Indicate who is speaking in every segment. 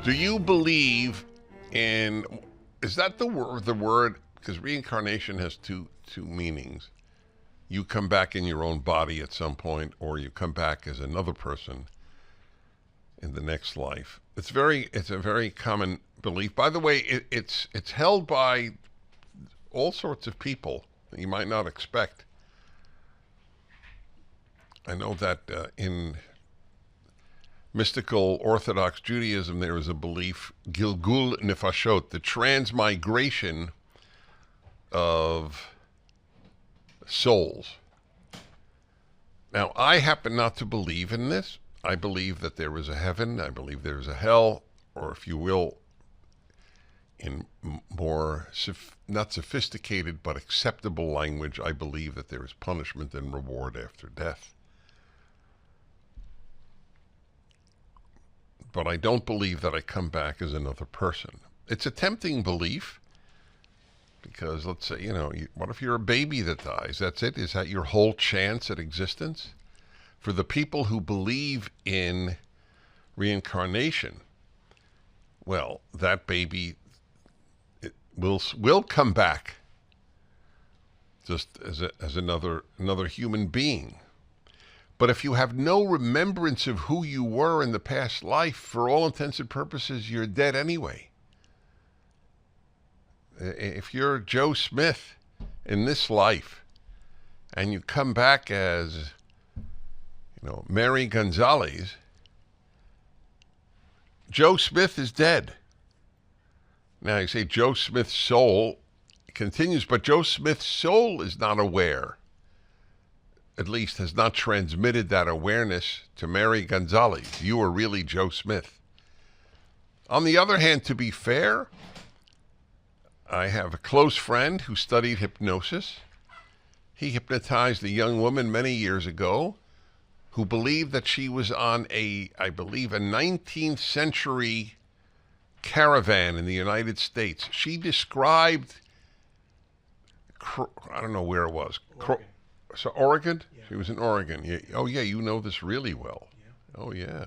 Speaker 1: Do you believe in? Is that the word? The word, because reincarnation has two meanings. You come back in your own body at some point, or you come back as another person in the next life. It's a very common belief. By the way, it's held by all sorts of people that you might not expect. I know that in mystical Orthodox Judaism, there is a belief, Gilgul Nefashot, the transmigration of souls. Now, I happen not to believe in this. I believe that there is a heaven. I believe there is a hell, or if you will, in more, not sophisticated, but acceptable language, I believe that there is punishment and reward after death. But I don't believe that I come back as another person. It's a tempting belief because, let's say, what if you're a baby that dies? That's it? Is that your whole chance at existence? For the people who believe in reincarnation, well, that baby will come back just as another human being. But if you have no remembrance of who you were in the past life, for all intents and purposes, you're dead anyway. If you're Joe Smith in this life and you come back as, Mary Gonzalez, Joe Smith is dead. Now you say Joe Smith's soul continues, but Joe Smith's soul is not aware. At least has not transmitted that awareness to Mary Gonzalez. You are really Joe Smith. On the other hand, to be fair, I have a close friend who studied hypnosis. He hypnotized a young woman many years ago who believed that she was on a 19th century caravan in the United States. She described, I don't know where it was. So Oregon? Yeah. She was in Oregon. Yeah. Oh, yeah, you know this really well. Yeah. Oh, yeah.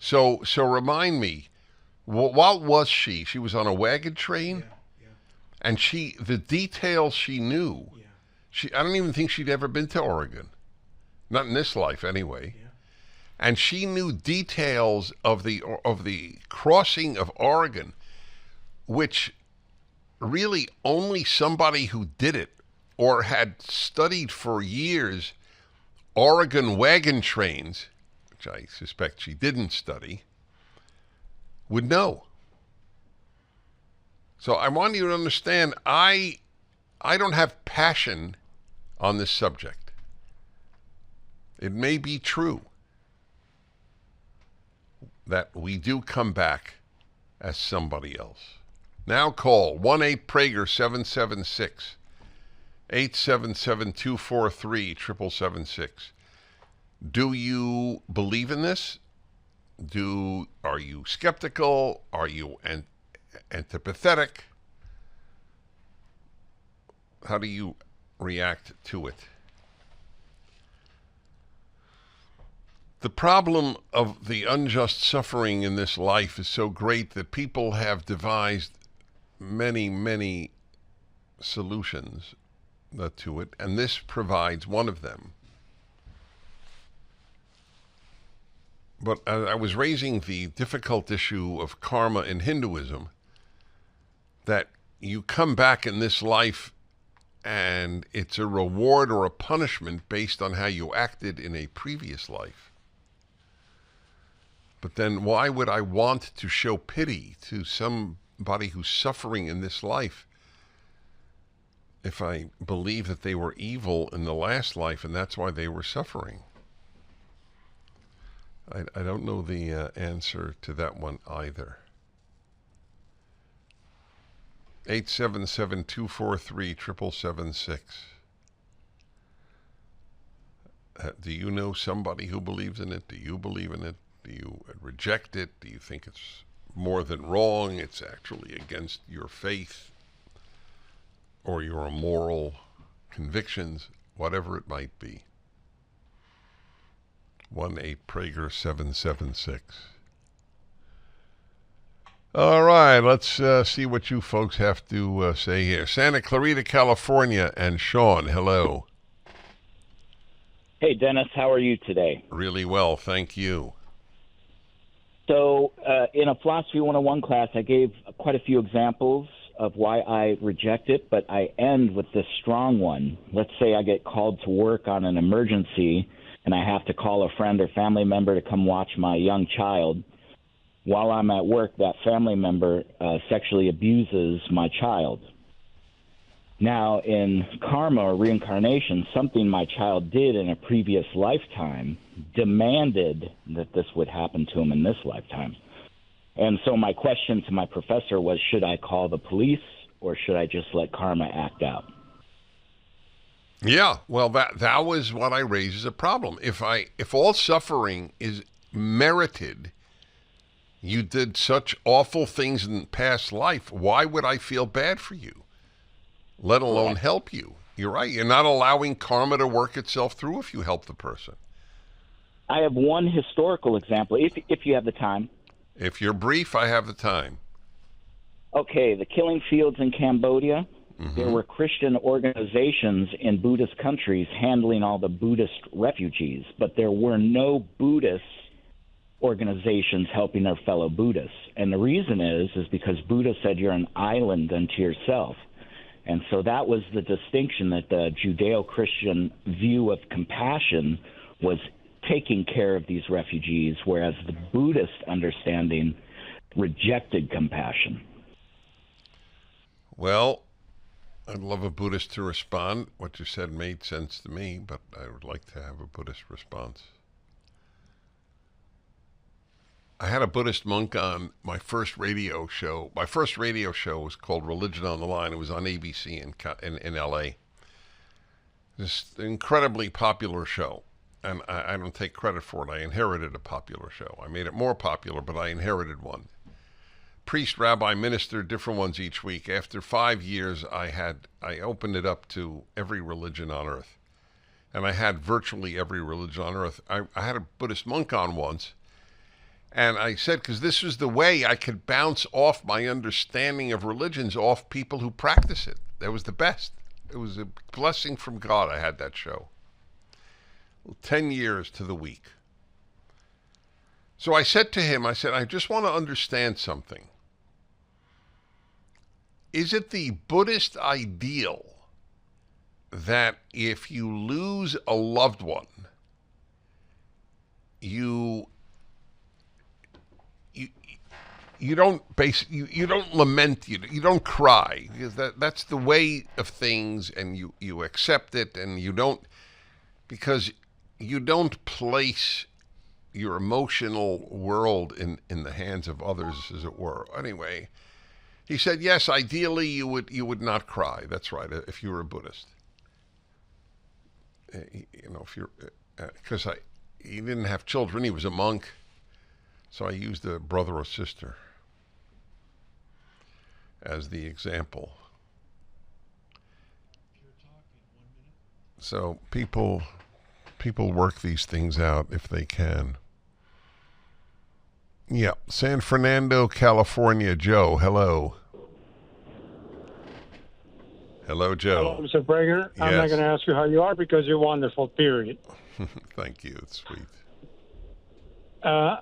Speaker 1: So remind me, what was she? She was on a wagon train? Yeah. Yeah. And the details she knew, yeah. I don't even think she'd ever been to Oregon. Not in this life, anyway. Yeah. And she knew details of the crossing of Oregon, which really only somebody who did it or had studied for years Oregon wagon trains, which I suspect she didn't study, would know. So I want you to understand, I don't have passion on this subject. It may be true that we do come back as somebody else. Now call 1-8-PRAGER-776. 877-243-7776. Do you believe in this? Are you skeptical? Are you antipathetic? How do you react to it? The problem of the unjust suffering in this life is so great that people have devised many, many solutions to it, and this provides one of them. But I was raising the difficult issue of karma in Hinduism, that you come back in this life and it's a reward or a punishment based on how you acted in a previous life. But then why would I want to show pity to somebody who's suffering in this life if I believe that they were evil in the last life and that's why they were suffering? I don't know the answer to that one either. 877-243-7776. Do you know somebody who believes in it? Do you believe in it? Do you reject it? Do you think it's more than wrong? It's actually against your faith or your moral convictions, whatever it might be. 1-8-PRAGER-776. All right, let's see what you folks have to say here. Santa Clarita, California, and Sean, hello.
Speaker 2: Hey, Dennis, how are you today?
Speaker 1: Really well, thank you.
Speaker 2: So, in a Philosophy 101 class, I gave quite a few examples of why I reject it, but I end with this strong one. Let's say I get called to work on an emergency, and I have to call a friend or family member to come watch my young child. While I'm at work, that family member sexually abuses my child. Now, in karma or reincarnation, something my child did in a previous lifetime demanded that this would happen to him in this lifetime. And so my question to my professor was, should I call the police or should I just let karma act out?
Speaker 1: Yeah, well, that was what I raised as a problem. If all suffering is merited, you did such awful things in past life, why would I feel bad for you, let alone help you? You're right. You're not allowing karma to work itself through if you help the person.
Speaker 2: I have one historical example, if you have the time.
Speaker 1: If you're brief, I have the time.
Speaker 2: Okay, the killing fields in Cambodia, there were Christian organizations in Buddhist countries handling all the Buddhist refugees, but there were no Buddhist organizations helping their fellow Buddhists. And the reason is because Buddha said you're an island unto yourself. And so that was the distinction, that the Judeo-Christian view of compassion was taking care of these refugees, whereas the Buddhist understanding rejected compassion.
Speaker 1: Well, I'd love a Buddhist to respond. What you said made sense to me, but I would like to have a Buddhist response. I had a Buddhist monk on my first radio show. My first radio show was called Religion on the Line. It was on ABC in L.A. This incredibly popular show, and I don't take credit for it. I inherited a popular show. I made it more popular, but I inherited one. Priest, rabbi, minister, different ones each week. After 5 years, I opened it up to every religion on earth, and I had virtually every religion on earth. I had a Buddhist monk on once. And I said, because this was the way I could bounce off my understanding of religions off people who practice it. That was the best. It was a blessing from God I had that show. 10 years to the week. So I said to him, I just want to understand something. Is it the Buddhist ideal that if you lose a loved one, you don't you don't lament, you don't cry, because that's the way of things, and you accept it, and you don't, because you don't place your emotional world in the hands of others, as it were. Anyway, he said, yes, ideally you would not cry. That's right, if you were a Buddhist. If you're, because he didn't have children, he was a monk, so I used a brother or sister as the example. So people work these things out if they can. Yeah, San Fernando, California, Joe, hello. Hello, Joe.
Speaker 3: Hello, Mr. Prager.
Speaker 1: Yes.
Speaker 3: I'm not going to ask you how you are because you're wonderful, period.
Speaker 1: Thank you. It's sweet.
Speaker 3: I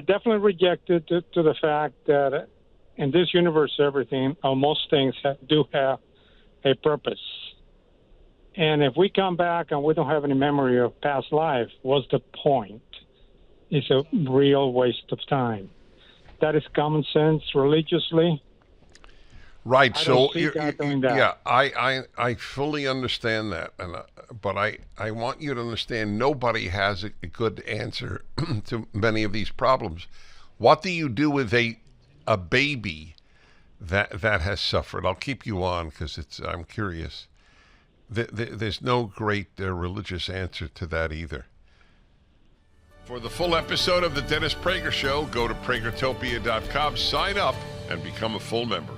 Speaker 3: definitely reject it to the fact that in this universe, everything, or most things do have a purpose. And if we come back and we don't have any memory of past life, what's the point? It's a real waste of time. That is common sense religiously.
Speaker 1: Right. So
Speaker 3: yeah,
Speaker 1: I fully understand that, but I want you to understand nobody has a good answer to many of these problems. What do you do with a baby that has suffered? I'll keep you on because I'm curious. There's no great religious answer to that either. For the full episode of the Dennis Prager Show, go to pragertopia.com, sign up, and become a full member.